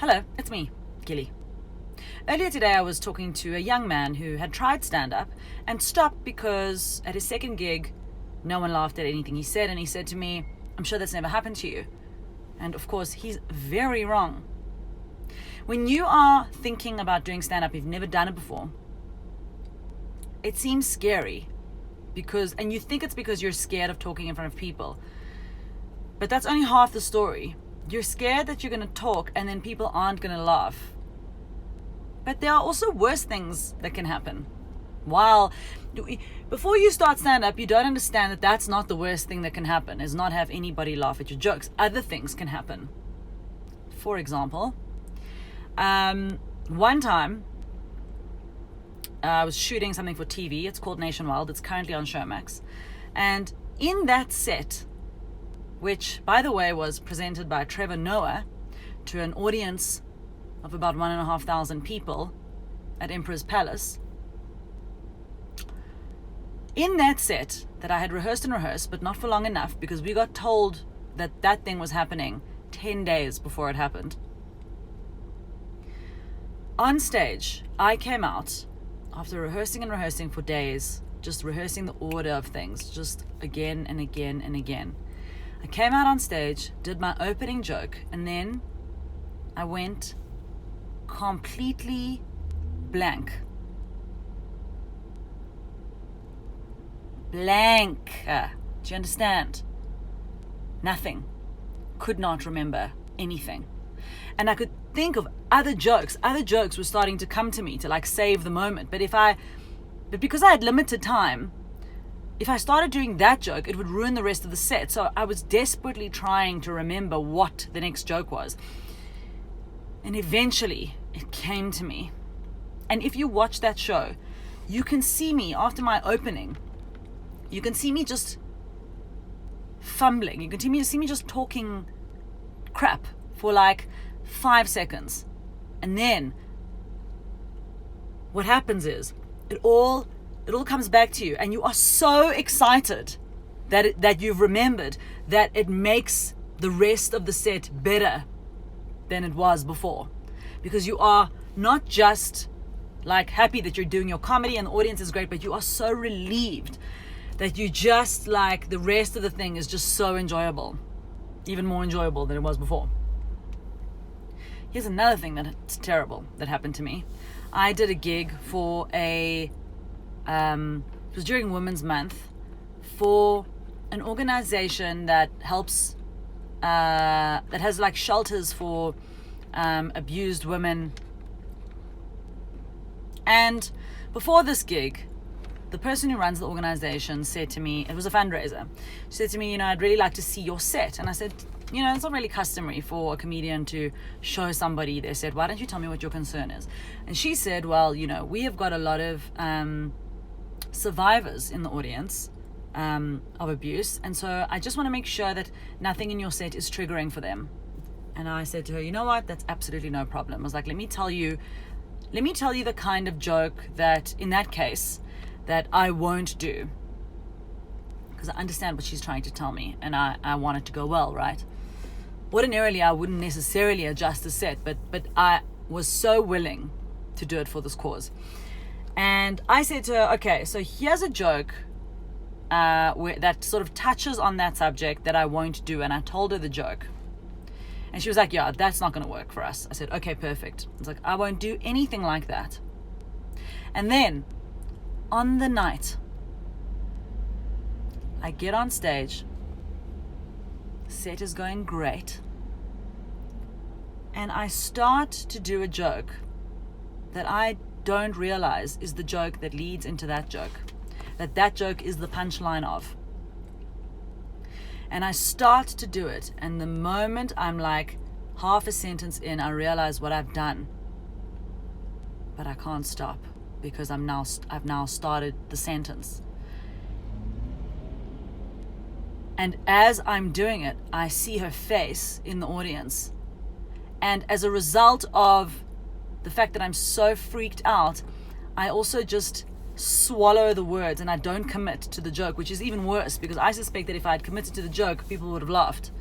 Hello, it's me, Gilly. Earlier today I was talking to a young man who had tried stand-up and stopped because at his second gig no one laughed at anything he said, and he said to me, "I'm sure that's never happened to you." And of course he's very wrong. When you are thinking about doing stand-up, you've never done it before, it seems scary and you think it's because you're scared of talking in front of people. But that's only half the story. You're scared that you're going to talk and then people aren't going to laugh. But there are also worse things that can happen. Before you start stand-up, you don't understand that that's not the worst thing that can happen, is not have anybody laugh at your jokes. Other things can happen. For example, one time I was shooting something for TV. It's called Nationwide. It's currently on Showmax. And in that set, which, by the way, was presented by Trevor Noah to an audience of about 1,500 people at Emperor's Palace. In that set that I had rehearsed, but not for long enough, because we got told that that thing was happening 10 days before it happened. On stage, I came out after rehearsing for days, just rehearsing the order of things, just again and again and again. I came out on stage, did my opening joke, and then I went completely blank. Do you understand? Nothing. Could not remember anything. And I could think of other jokes. Other jokes were starting to come to me to save the moment. But because I had limited time, if I started doing that joke, it would ruin the rest of the set. So I was desperately trying to remember what the next joke was. And eventually it came to me. And if you watch that show, you can see me after my opening. You can see me just fumbling. You can see me just talking crap for 5 seconds. And then what happens is it all comes back to you, and you are so excited that you've remembered that it makes the rest of the set better than it was before, because you are not just happy that you're doing your comedy and the audience is great, but you are so relieved that you just the rest of the thing is just so enjoyable, even more enjoyable than it was before. Here's another thing that's terrible that happened to me. I did a gig for it was during Women's Month, for an organization that helps, that has shelters for abused women. And before this gig, the person who runs the organization said to me, it was a fundraiser, she said to me, I'd really like to see your set. And I said, it's not really customary for a comedian to show somebody their set. Why don't you tell me what your concern is? And she said, well, we have got a lot of survivors in the audience of abuse, and so I just want to make sure that nothing in your set is triggering for them. And I said to her, you know what, that's absolutely no problem. I was like, let me tell you the kind of joke that in that case that I won't do, because I understand what she's trying to tell me, and I want it to go well, right? Ordinarily I wouldn't necessarily adjust the set, but I was so willing to do it for this cause. And I said to her, okay, so here's a joke that sort of touches on that subject that I won't do. And I told her the joke. And she was like, yeah, that's not going to work for us. I said, okay, perfect. I was like, I won't do anything like that. And then on the night, I get on stage. Set is going great. And I start to do a joke that I don't realize is the joke that leads into that joke, that joke is the punchline of. And I start to do it, and the moment I'm half a sentence in, I realize what I've done, but I can't stop because I've now started the sentence. And as I'm doing it, I see her face in the audience, and as a result of the fact that I'm so freaked out, I also just swallow the words and I don't commit to the joke, which is even worse, because I suspect that if I had committed to the joke, people would have laughed.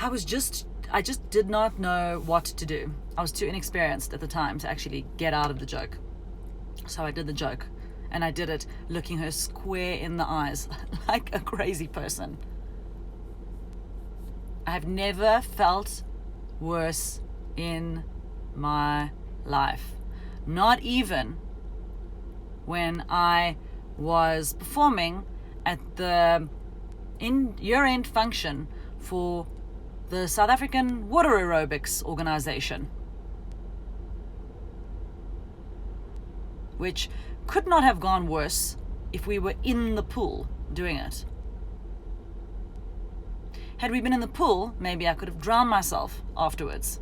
I was just I just did not know what to do. I was too inexperienced at the time to actually get out of the joke. So I did the joke, and I did it looking her square in the eyes like a crazy person. I have never felt worse in my life. Not even when I was performing at the year-end function for the South African Water Aerobics organization, which could not have gone worse if we were in the pool doing it. Had we been in the pool, maybe I could have drowned myself afterwards.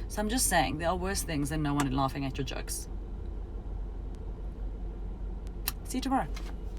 So I'm just saying, there are worse things than no one laughing at your jokes. See you tomorrow.